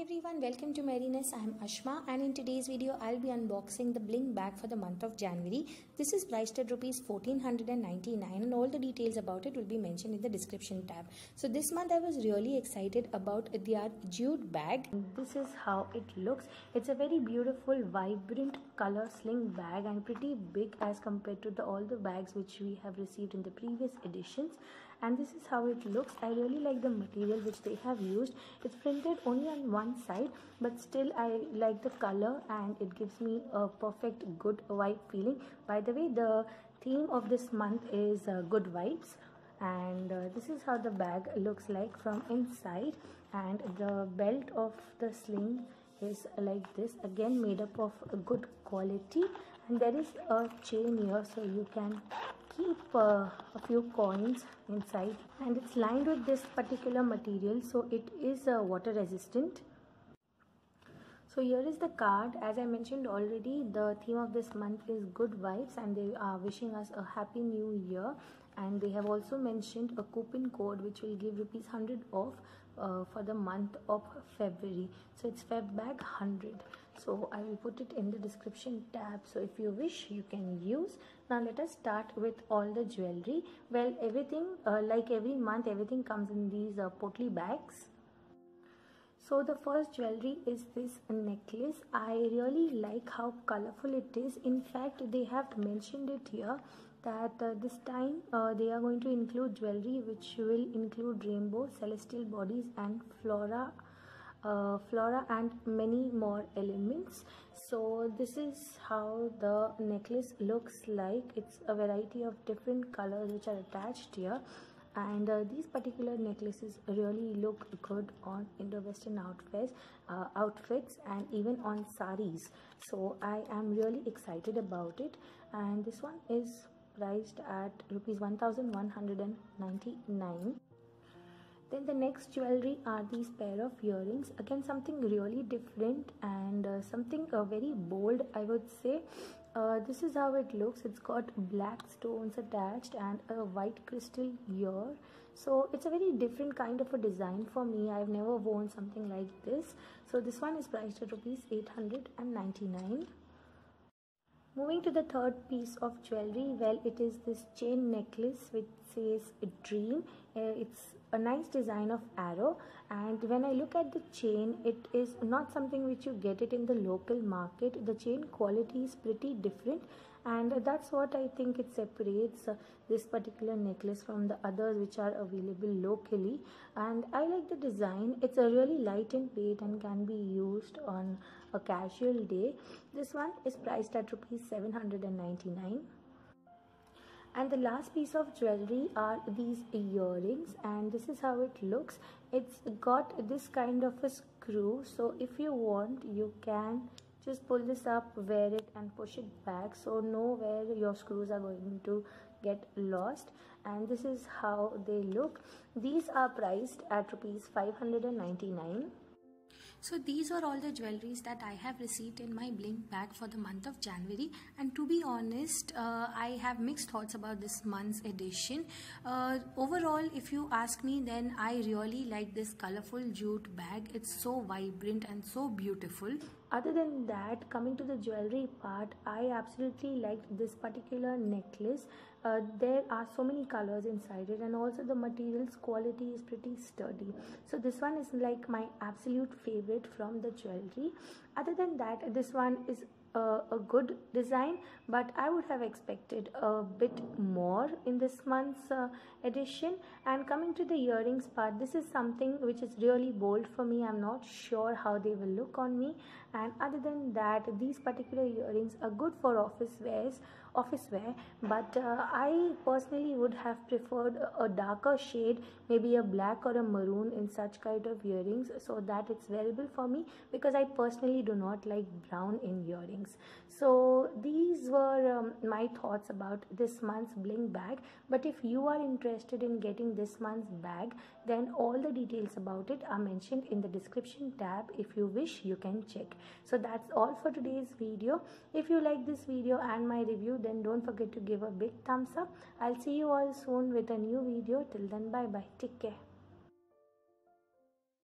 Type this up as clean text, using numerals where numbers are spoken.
everyone, welcome to Merriness. I am Ashma, and in today's video I'll be unboxing the Bling bag for the month of January. This is priced at rupees 1499 and all the details about it will be mentioned in the description tab. So this month I was really excited about their jute bag. This is how it looks. It's a very beautiful vibrant color sling bag and pretty big as compared to all the bags which we have received in the previous editions. And this is how it looks. I really like the material which they have used. It's printed only on one side, but still I like the color and it gives me a perfect good vibe feeling. By the way, the theme of this month is good vibes, and this is how the bag looks like from inside, and the belt of the sling is like this, again made up of good quality, and there is a chain here so you can keep a few coins inside, and it's lined with this particular material, so it is water resistant. So here is the card. As I mentioned already, the theme of this month is good vibes and they are wishing us a happy new year, and they have also mentioned a coupon code which will give rupees 100 off for the month of February. So it's Feb bag 100. So I will put it in the description tab, so if you wish you can use. Now let us start with all the jewelry. Well, everything like every month, everything comes in these potly bags. So the first jewelry is this necklace. I really like how colorful it is. In fact, they have mentioned it here that this time they are going to include jewelry which will include rainbow, celestial bodies and flora and many more elements. So this is how the necklace looks like. It's a variety of different colors which are attached here, and these particular necklaces really look good on Indo-Western outfits and even on saris. So I am really excited about it, and this one is priced at rupees 1199. Then the next jewelry are these pair of earrings. Again, something really different and something very bold, I would say. This is how it looks. It's got black stones attached and a white crystal ear. So it's a very different kind of a design for me. I've never worn something like this. So this one is priced at rupees 899. Moving to the third piece of jewelry, well, it is this chain necklace which says dream. It's a nice design of arrow, and when I look at the chain, it is not something which you get it in the local market. The chain quality is pretty different, and that's what I think it separates this particular necklace from the others which are available locally. And I like the design. It's a really light in weight and can be used on a casual day. This one is priced at rupees 799. And the last piece of jewelry are these earrings, and this is how it looks. It's got this kind of a screw, so if you want you can just pull this up, wear it and push it back, so nowhere your screws are going to get lost. And this is how they look. These are priced at rupees 599. So these were all the jewelries that I have received in my Bling bag for the month of January, and to be honest, I have mixed thoughts about this month's edition. Overall, if you ask me, then I really like this colorful jute bag. It's so vibrant and so beautiful. Other than that, coming to the jewelry part, I absolutely liked this particular necklace. There are so many colors inside it, and also the material's quality is pretty sturdy. So this one is like my absolute favorite from the jewelry. Other than that, this one is a good design, but I would have expected a bit more in this month's edition. And coming to the earrings part, this is something which is really bold for me. I'm not sure how they will look on me. And other than that, these particular earrings are good for office wear, but I personally would have preferred a darker shade, maybe a black or a maroon in such kind of earrings, so that it's wearable for me, because I personally do not like brown in earrings. So these were my thoughts about this month's Bling bag. But if you are interested in getting this month's bag, then all the details about it are mentioned in the description tab. If you wish, you can check. So that's all for today's video. If you like this video and my review, then don't forget to give a big thumbs up. I'll see you all soon with a new video. Till then, bye bye, take care.